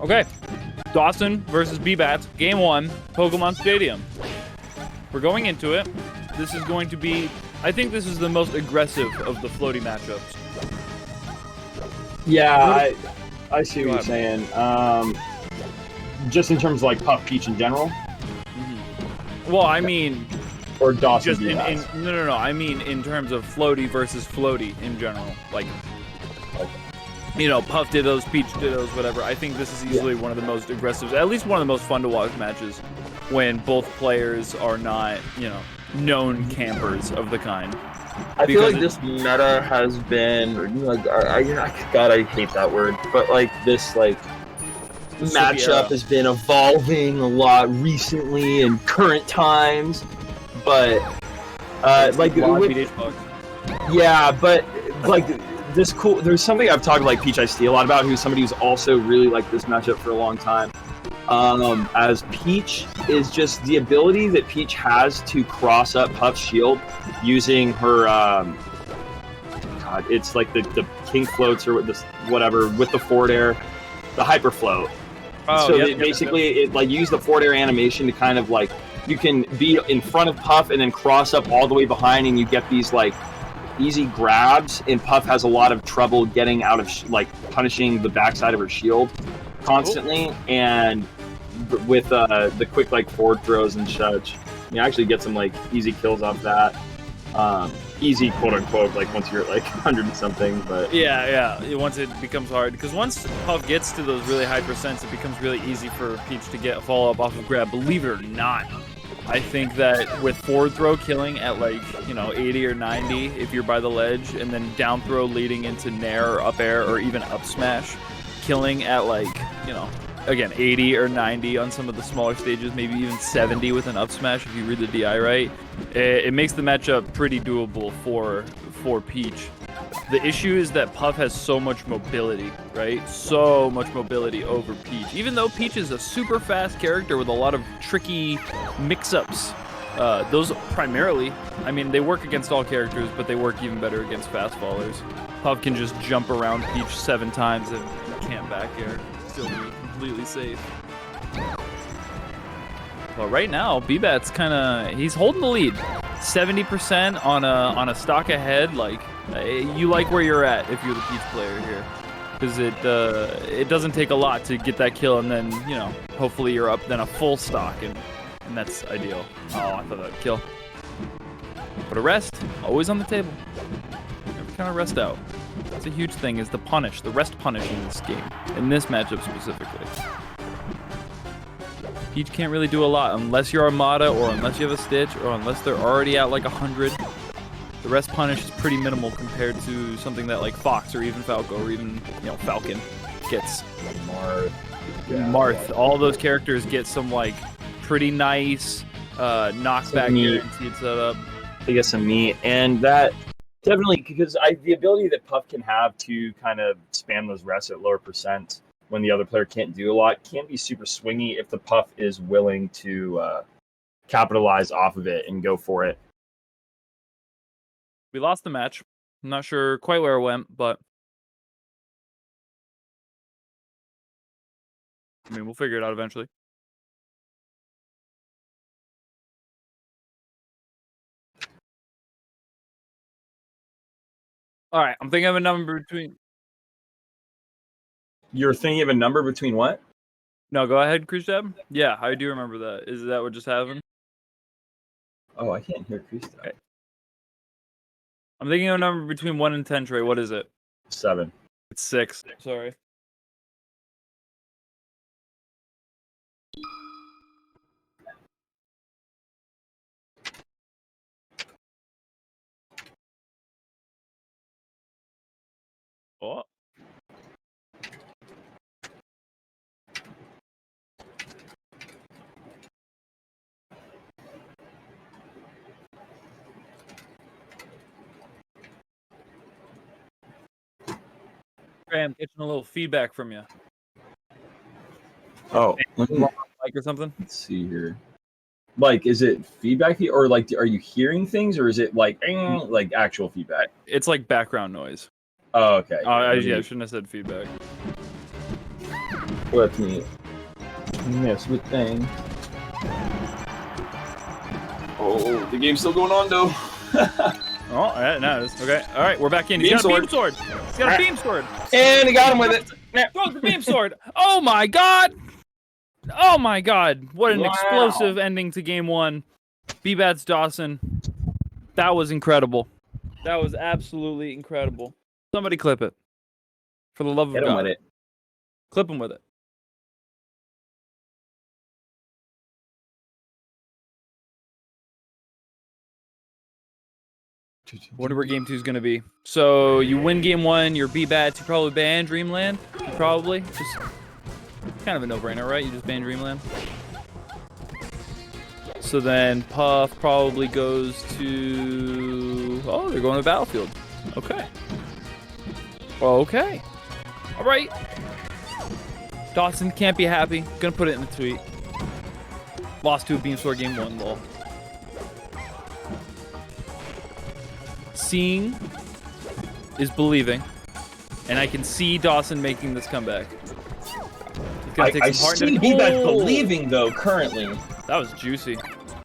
Okay, Dawson versus Bbatts, game 1, Pokemon Stadium. We're going into it. This is going to be, I think this is the most aggressive of the floaty matchups. Yeah, I see what you're saying. Just in terms of like Puff Peach in general? Well, I mean... Or Dawson just No. I mean in terms of floaty versus floaty in general. Like, you know, Puff Dittos, Peach Dittos, whatever. I think this is easily one of the most aggressive, at least one of the most fun to watch matches when both players are not, you know, known campers of the kind. I feel like this meta has been, like, God, I hate that word, but like this, like, matchup has been evolving a lot recently in current times, but like yeah, but like this cool. There's something I've talked to, like Peach Ice a lot about, who's somebody who's also really liked this matchup for a long time. As Peach is just the ability that Peach has to cross up Puff's shield using her God, it's like the King floats or whatever with the forward air, the hyper float. So basically it like use the forward air animation to kind of like, you can be in front of Puff and then cross up all the way behind, and you get these like easy grabs, and Puff has a lot of trouble getting out of like punishing the backside of her shield constantly. And with the quick like forward throws and such, you actually get some like easy kills off that. Easy, quote unquote, like once you're at like 100 and something, but yeah, once it becomes hard, because once Puff gets to those really high percents, it becomes really easy for Peach to get a follow-up off of grab. Believe it or not, I think that with forward throw killing at like, you know, 80 or 90 if you're by the ledge, and then down throw leading into nair or up air or even up smash killing at like, you know, again, 80 or 90 on some of the smaller stages, maybe even 70 with an up smash if you read the DI right. It makes the matchup pretty doable for Peach. The issue is that Puff has so much mobility, right? So much mobility over Peach. Even though Peach is a super fast character with a lot of tricky mix-ups, those primarily, I mean, they work against all characters, but they work even better against fast fallers. Puff can just jump around Peach 7 times and can't back air. Still be completely safe. Well, right now, Bbatts he's holding the lead. 70% on a stock ahead. Like, you like where you're at if you're the Peach player here, because it doesn't take a lot to get that kill, and then, you know, hopefully you're up then a full stock, and that's ideal. Oh, I thought that'd kill. But a rest, always on the table. Never kind of rest out. That's a huge thing, is the rest punish in this game, in this matchup specifically. Peach can't really do a lot unless you're Armada, or unless you have a Stitch, or unless they're already at like 100. The rest punish is pretty minimal compared to something that like Fox or even Falco or even, you know, Falcon gets. Marth. All those characters get some like pretty nice knockback guaranteed setup. They get some meat, and that definitely, because the ability that Puff can have to kind of spam those rests at lower percent when the other player can't do a lot can be super swingy if the Puff is willing to capitalize off of it and go for it. We lost the match. I'm not sure quite where it went, but I mean, we'll figure it out eventually. All right, I'm thinking of a number between... You're thinking of a number between what? No, go ahead, Krishab. Yeah, I do remember that. Is that what just happened? Oh, I can't hear Krishab. Okay. I'm thinking of a number between 1 and 10, Trey. What is it? 7. It's 6. Sorry. Oh. I'm getting a little feedback from you. Oh, like or something? Let's see here. Like, is it feedback, or like, are you hearing things, or is it like actual feedback? It's like background noise. Oh, okay. I shouldn't have said feedback. Let me mess with things. Oh, the game's still going on though. Oh, all right, no, okay. All right, we're back in. He's got a beam sword. He's got a beam sword. And he got him with it. Throws the beam sword. Oh my god! Oh my god! What an explosive ending to game one. Bbatts Dawson. That was incredible. That was absolutely incredible. Somebody clip it. For the love of Hit him God. with it. Clip him with it. Wonder where game 2 is going to be. So you win game 1, you're Bbatts, you probably ban Dreamland. You probably. Just kind of a no-brainer, right? You just ban Dreamland. So then Puff probably goes to... Oh, they're going to Battlefield. Okay. Okay. All right. Dawson can't be happy. Gonna put it in the tweet. Lost to a Beam Sword game 1, lol. Seeing is believing, and I can see Dawson making this comeback. He's gonna take some heart see Bbatts believing though currently. That was juicy.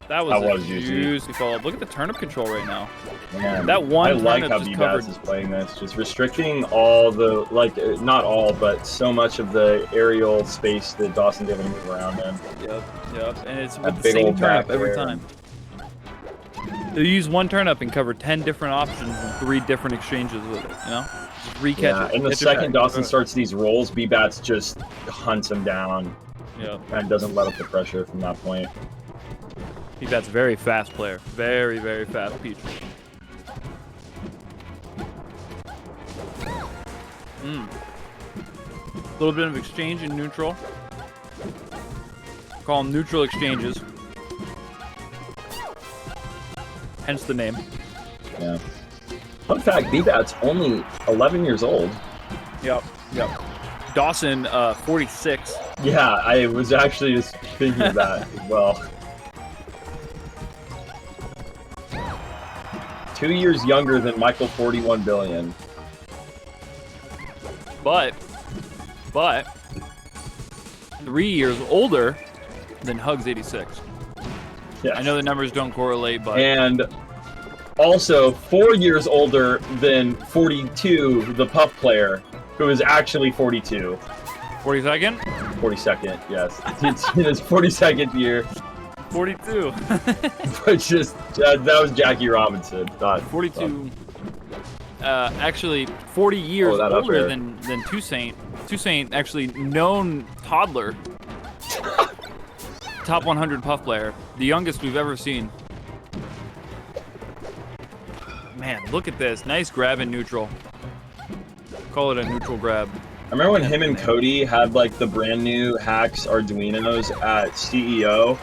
That was juicy follow-up. Look at the turnip control right now. Man, that one I like turnip how just Bbatts covered. is playing this, just restricting all the, like, not all, but so much of the aerial space that Dawson's able to move around in. Yep, and it's That with the big same old turnip back every there. time. They use one turnip and cover 10 different options and 3 different exchanges with it, you know? Just recatch Yeah, it. and the Catch it second back. Dawson starts these rolls, Bbatts just hunts him down Yep. and doesn't let up the pressure from that point. That's a very fast player. Very, very fast Peach. A little bit of exchange in neutral. Call them neutral exchanges. Hence the name. Yeah. Fun fact, Bbatts only 11 years old. Yep. Dawson, 46. Yeah, I was actually just thinking of that as well. 2 years younger than Michael 41 billion. But 3 years older than Hugs 86. Yes. I know the numbers don't correlate, but And also 4 years older than 42, the Puff player, who is actually 42. 42nd? 42nd, yes. It's in his 42nd year. 42. But just, that was Jackie Robinson. Not 42. Actually, 40 years that up older there. than Toussaint. Toussaint, actually known toddler. Top 100 Puff player. The youngest we've ever seen. Man, look at this. Nice grab in neutral. Call it a neutral grab. I remember when him and Cody had like the brand new Hacks Arduinos at CEO,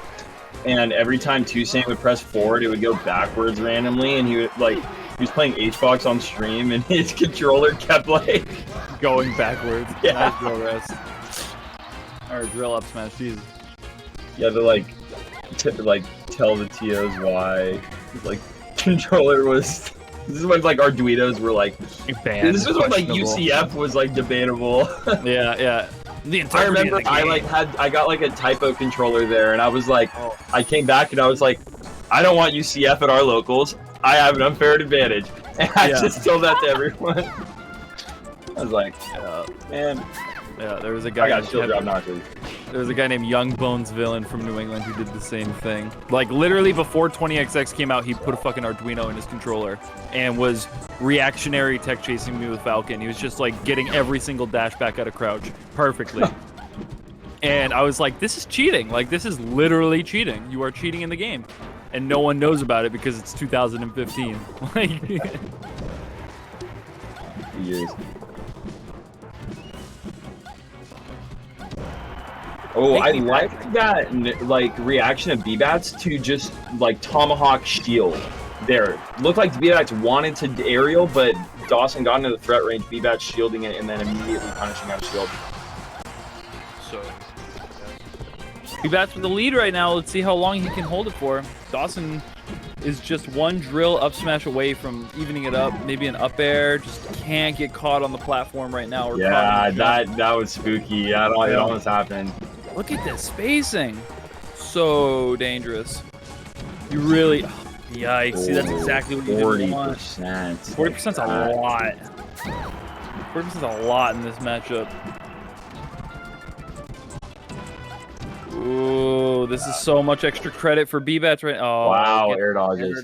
and every time Toussaint would press forward, it would go backwards randomly, and he would like, he was playing Hbox on stream, and his controller kept like Going backwards. Yeah. Nice drill rest. Or drill up smash, Jesus. you had to like tell the TOs why like controller was. This is when like Arduinos were like. This is when like UCF was like debatable. Yeah. The I integrity remember of the game. I got like a typo controller there, and I was like, I came back and I was like, I don't want UCF at our locals. I have an unfair advantage, and I just told that to everyone. I was like, man, Yeah, there was a guy. I got shield drop notches. There was a guy named Young Bones Villain from New England who did the same thing. Like literally before 20XX came out, he put a fucking Arduino in his controller and was reactionary tech chasing me with Falcon. He was just like getting every single dash back out of crouch perfectly. And I was like, this is cheating. Like this is literally cheating. You are cheating in the game. And no one knows about it because it's 2015. Like Years. Oh, I like that like reaction of Bbatts to just like tomahawk shield. There, looked like Bbatts wanted to aerial, but Dawson got into the threat range. Bbatts shielding it and then immediately punishing out shield. so. Bbatts with the lead right now. Let's see how long he can hold it for. Dawson is just one drill up smash away from evening it up. Maybe an up air. Just can't get caught on the platform right now. Or Yeah, that was spooky. Yeah, it almost happened. Look at this spacing. So dangerous. You really... Yikes. See, that's exactly what you didn't want. 40%. 40%'s a lot. 40%'s a lot in this matchup. Ooh, this is so much extra credit for Bbatts right now. Oh, Wow, air dodges.